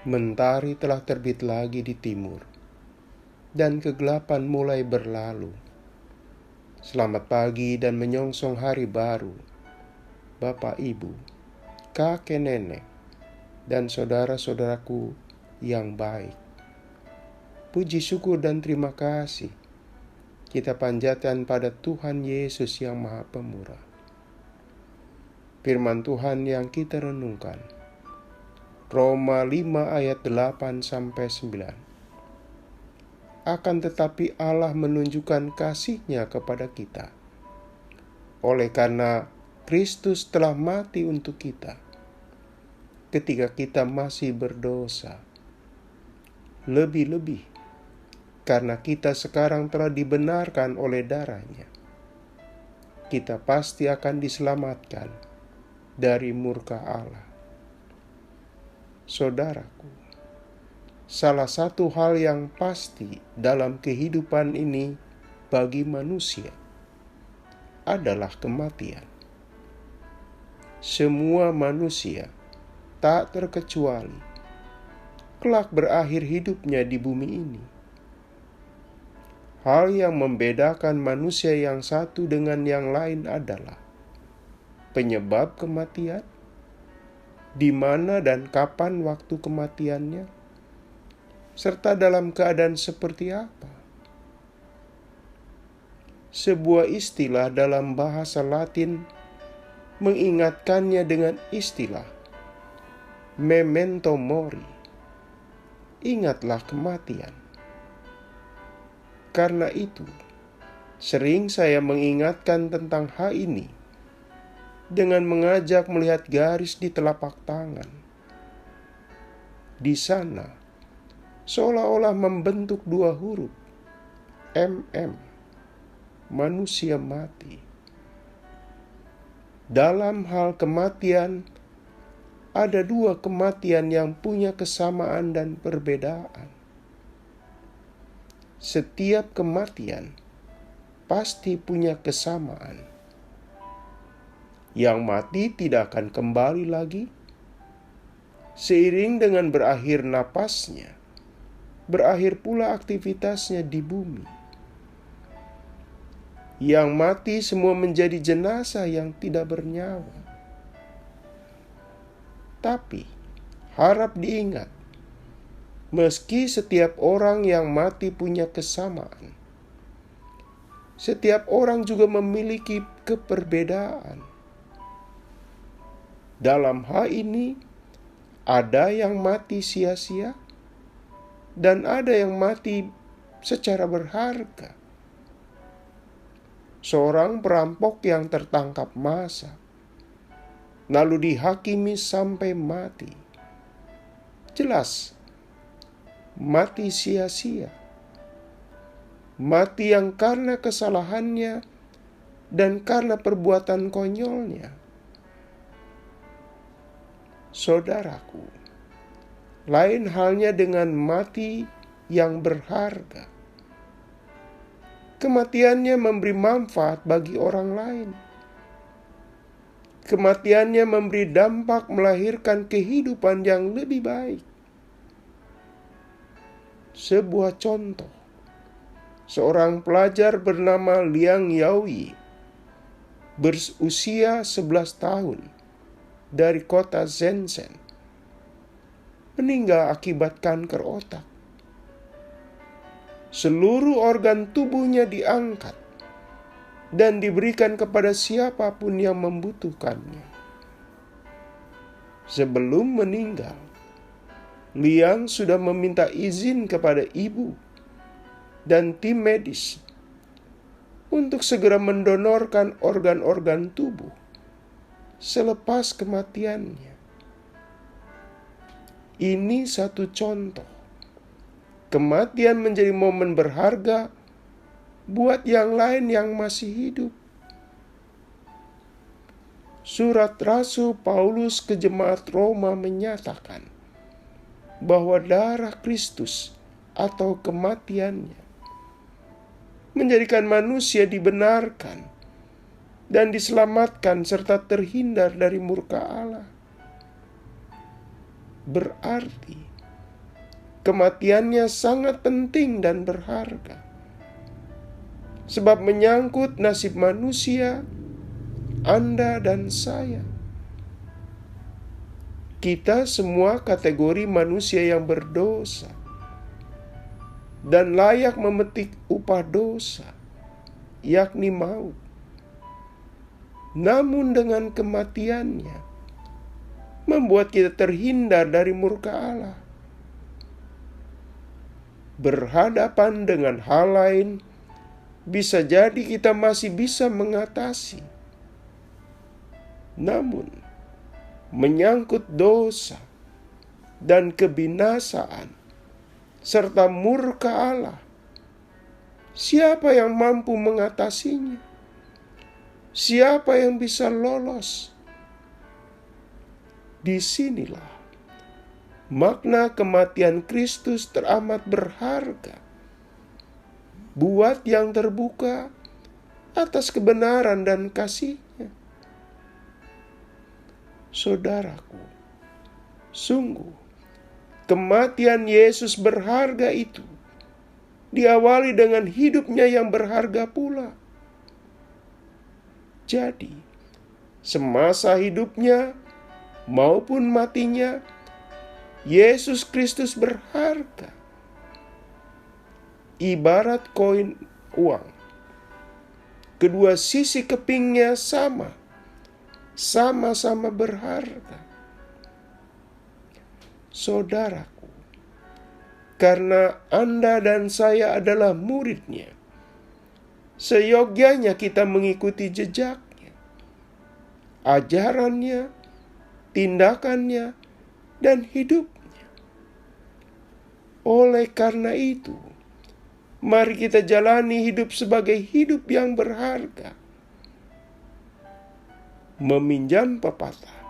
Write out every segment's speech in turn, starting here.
Mentari telah terbit lagi di timur, dan kegelapan mulai berlalu. Selamat pagi dan menyongsong hari baru, Bapak Ibu, kakek nenek, dan saudara-saudaraku yang baik. Puji syukur dan terima kasih kita panjatkan pada Tuhan Yesus yang Maha Pemurah. Firman Tuhan yang kita renungkan, Roma 5 ayat 8-9. Akan tetapi Allah menunjukkan kasih-Nya kepada kita, oleh karena Kristus telah mati untuk kita ketika kita masih berdosa. Lebih-lebih karena kita sekarang telah dibenarkan oleh darah-Nya, kita pasti akan diselamatkan dari murka Allah. Saudaraku, salah satu hal yang pasti dalam kehidupan ini bagi manusia adalah kematian. Semua manusia, tak terkecuali, kelak berakhir hidupnya di bumi ini. Hal yang membedakan manusia yang satu dengan yang lain adalah penyebab kematian, di mana dan kapan waktu kematiannya, serta dalam keadaan seperti apa. Sebuah istilah dalam bahasa Latin mengingatkannya dengan istilah memento mori. Ingatlah kematian. Karena itu, sering saya mengingatkan tentang hal ini dengan mengajak melihat garis di telapak tangan. Di sana, seolah-olah membentuk dua huruf, MM, manusia mati. Dalam hal kematian, ada dua kematian yang punya kesamaan dan perbedaan. Setiap kematian pasti punya kesamaan. Yang mati tidak akan kembali lagi. Seiring dengan berakhir napasnya, berakhir pula aktivitasnya di bumi. Yang mati semua menjadi jenazah yang tidak bernyawa. Tapi, harap diingat, meski setiap orang yang mati punya kesamaan, setiap orang juga memiliki keperbedaan. Dalam hal ini, ada yang mati sia-sia dan ada yang mati secara berharga. Seorang perampok yang tertangkap massa, lalu dihakimi sampai mati. Jelas, mati sia-sia. Mati yang karena kesalahannya dan karena perbuatan konyolnya. Saudaraku, lain halnya dengan mati yang berharga. Kematiannya memberi manfaat bagi orang lain. Kematiannya memberi dampak melahirkan kehidupan yang lebih baik. Sebuah contoh, seorang pelajar bernama Liang Yaoyi, berusia 11 tahun, dari kota Shenzhen, meninggal akibat kanker otak. Seluruh organ tubuhnya diangkat dan diberikan kepada siapapun yang membutuhkannya. Sebelum meninggal, Liang sudah meminta izin kepada ibu dan tim medis untuk segera mendonorkan organ-organ tubuh selepas kematiannya. Ini satu contoh. Kematian menjadi momen berharga buat yang lain yang masih hidup. Surat Rasul Paulus ke jemaat Roma menyatakan bahwa darah Kristus atau kematiannya menjadikan manusia dibenarkan dan diselamatkan serta terhindar dari murka Allah. Berarti kematiannya sangat penting dan berharga. Sebab menyangkut nasib manusia, Anda dan saya. Kita semua kategori manusia yang berdosa dan layak memetik upah dosa, yakni maut. Namun dengan kematiannya, membuat kita terhindar dari murka Allah. Berhadapan dengan hal lain, bisa jadi kita masih bisa mengatasi. Namun, menyangkut dosa dan kebinasaan, serta murka Allah, siapa yang mampu mengatasinya? Siapa yang bisa lolos? Disinilah makna kematian Kristus teramat berharga buat yang terbuka atas kebenaran dan kasih-Nya. Saudaraku, sungguh kematian Yesus berharga itu diawali dengan hidupnya yang berharga pula. Jadi, semasa hidupnya maupun matinya, Yesus Kristus berharga. Ibarat koin uang, kedua sisi kepingnya sama-sama berharga. Saudaraku, karena Anda dan saya adalah murid-Nya, seyogyanya kita mengikuti jejaknya, ajarannya, tindakannya, dan hidupnya. Oleh karena itu, mari kita jalani hidup sebagai hidup yang berharga. Meminjam pepatah,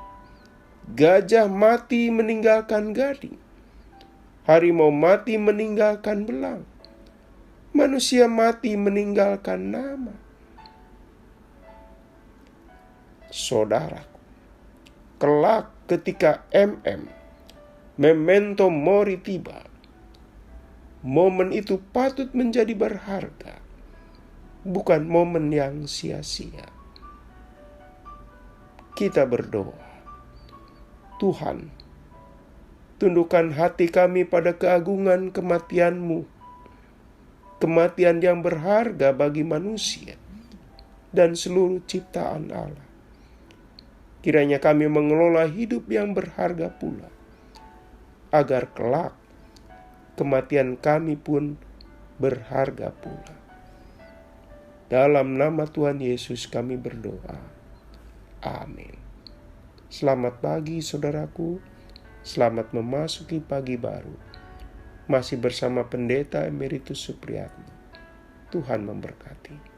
gajah mati meninggalkan gading, harimau mati meninggalkan belang, manusia mati meninggalkan nama. Saudaraku, kelak ketika memento mori tiba, momen itu patut menjadi berharga, bukan momen yang sia-sia. Kita berdoa, Tuhan, tundukkan hati kami pada keagungan kematian-Mu, kematian yang berharga bagi manusia dan seluruh ciptaan Allah. Kiranya kami mengelola hidup yang berharga pula, agar kelak kematian kami pun berharga pula. Dalam nama Tuhan Yesus kami berdoa. Amin. Selamat pagi saudaraku, selamat memasuki pagi baru. Masih bersama Pendeta Emeritus Supriyatno. Tuhan memberkati.